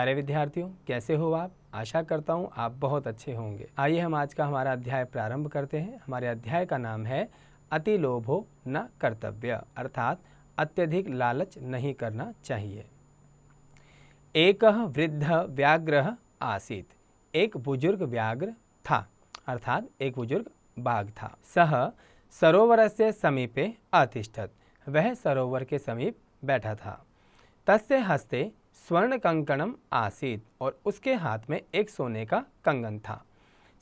प्यारे विद्यार्थियों, कैसे हो आप? आशा करता हूँ आप बहुत अच्छे होंगे। आइए हम आज का हमारा अध्याय प्रारंभ करते हैं। हमारे अध्याय का नाम है अति लोभो न कर्तव्य, अर्थात अत्यधिक लालच नहीं करना चाहिए। एकः वृद्ध व्याघ्रः आसीत्, एक बुजुर्ग व्याघ्र था, अर्थात एक बुजुर्ग बाघ था। सह सरोवरस्य समीपे अतिष्ठत्, वह सरोवर के समीप बैठा था। तस्य हस्ते स्वर्ण कंकणम आसीत्, और उसके हाथ में एक सोने का कंगन था।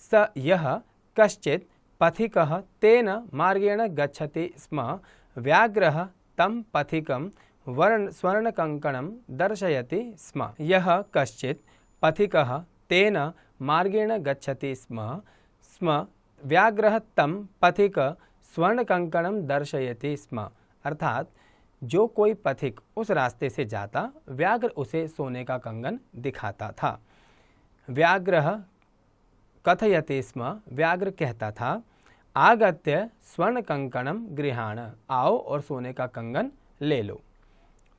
स यह कश्चित् पथिकः तेन मार्गेण गच्छति स्म, व्याघ्रः तं पथिकं स्वर्ण कंकणं दर्शयति स्म। यह कश्चित् पथिकः तेन मार्गेण गच्छति स्म व्याघ्रः तं पथिक स्वर्ण कंकणं दर्शयति स्म, अर्थात जो कोई पथिक उस रास्ते से जाता, व्याघ्र उसे सोने का कंगन दिखाता था। व्याघ्रः कथयति स्म, व्याघ्र कहता था, आगत्य स्वर्ण कंकणम गृहाण, आओ और सोने का कंगन ले लो।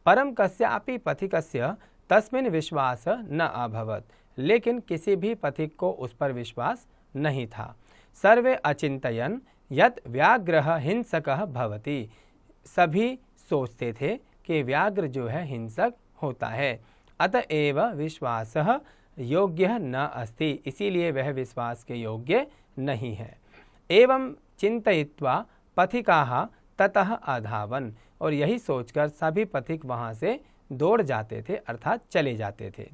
परम कस्यापि पथिकस्य तस्मिन् विश्वास न अभवत्, लेकिन किसी भी पथिक को उस पर विश्वास नहीं था। सर्वे अचिंतयन् यत् व्याघ्रः हिंसकः भवति, सभी सोचते थे कि व्याघ्र जो है हिंसक होता है। अतएव विश्वासः योग्यः न अस्ति, इसीलिए वह विश्वास के योग्य नहीं है। एवं चिंतयित्वा पथिकाः ततः अधावन्, और यही सोचकर सभी पथिक वहाँ से दौड़ जाते थे, अर्थात चले जाते थे।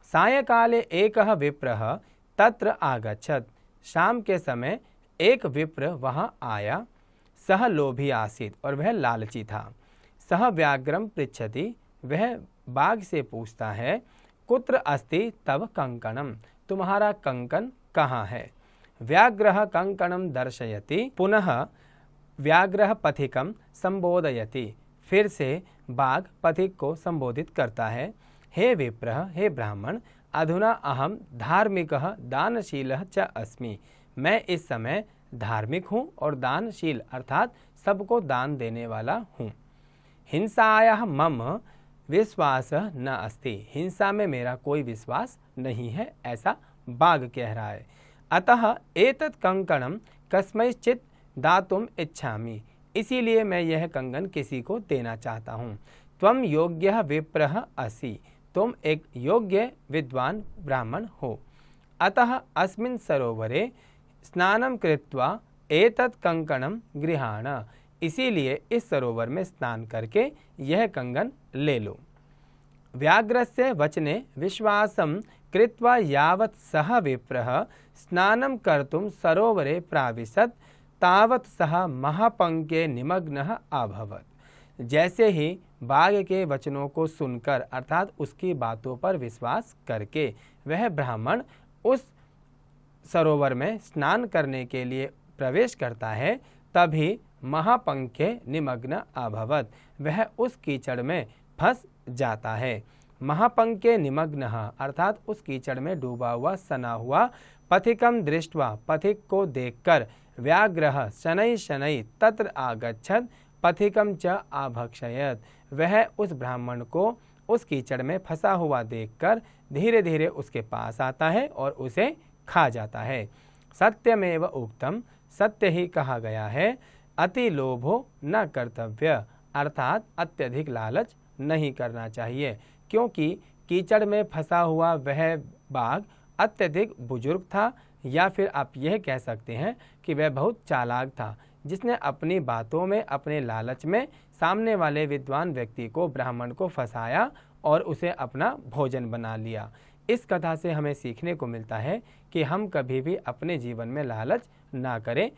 सायंकाले एकः विप्रः तत्र आगच्छत्, शाम के समय एक विप्र वहाँ आया। सह लोभी आसीत्, और वह लालची था। सह व्याघ्रम पृच्छति, वह बाघ से पूछता है, कुत्र अस्ति तव कंकणम, तुम्हारा कंकन कहाँ है? व्याघ्रः कंकणम दर्शयति, पुनः व्याघ्रः पथिकम संबोधयति, फिर से बाघ पथिक को संबोधित करता है, हे विप्रः, हे ब्राह्मण, अधुना अहम धार्मिकः दानशीलः च अस्मि, मैं इस समय धार्मिक हूँ और दानशील अर्थात सबको दान देने वाला हूँ। हिंसायाः मम विश्वासः न अस्ति, हिंसा में मेरा कोई विश्वास नहीं है, ऐसा बाघ कह रहा है। अतः एतत् कंकणं कस्मैश्चित् दातुम् इच्छामि, इसीलिए मैं यह कंगन किसी को देना चाहता हूँ। त्वं योग्यः विप्रः असि, तुम एक योग्य विद्वान ब्राह्मण हो। अतः अस्मिन् सरोवरे स्नानं कृत्वा एतत् कंकणं गृहाण, इसीलिए इस सरोवर में स्नान करके यह कंगन ले लो। व्याघ्रस्य वचने विश्वासं कृत्वा यावत् सः विप्रः स्नानं कर्तुं सरोवरे प्राविशत्, तावत् सः महापंके निमग्नः अभवत्। जैसे ही बाघ के वचनों को सुनकर अर्थात उसकी बातों पर विश्वास करके वह ब्राह्मण उस सरोवर में स्नान करने के लिए प्रवेश करता है, तभी महापंके निमग्न अभवत्, वह उस कीचड़ में फंस जाता है। महापंके निमग्न अर्थात उस कीचड़ में डूबा हुआ सना हुआ पथिकम दृष्ट्वा, पथिक को देखकर व्याघ्रः शनैः शनैः तत्र आगच्छत् पथिकम च आभक्षयत्, वह उस ब्राह्मण को उस कीचड़ में फंसा हुआ देखकर धीरे धीरे उसके पास आता है और उसे खा जाता है। सत्यमेव उक्तम, सत्य ही कहा गया है। अति लोभो न कर्तव्य, अर्थात अत्यधिक लालच नहीं करना चाहिए, क्योंकि कीचड़ में फंसा हुआ वह बाघ अत्यधिक बुजुर्ग था, या फिर आप यह कह सकते हैं कि वह बहुत चालाक था, जिसने अपनी बातों में अपने लालच में सामने वाले विद्वान व्यक्ति को ब्राह्मण को फंसाया और उसे अपना भोजन बना लिया। इस कथा से हमें सीखने को मिलता है कि हम कभी भी अपने जीवन में लालच ना करें,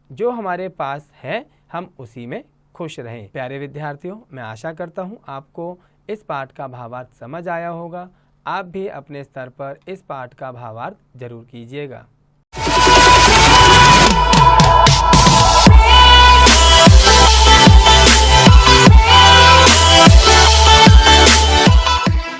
जो हमारे पास है हम उसी में खुश रहें। प्यारे विद्यार्थियों, मैं आशा करता हूँ आपको इस पाठ का भावार्थ समझ आया होगा। आप भी अपने स्तर पर इस पाठ का भावार्थ जरूर कीजिएगा।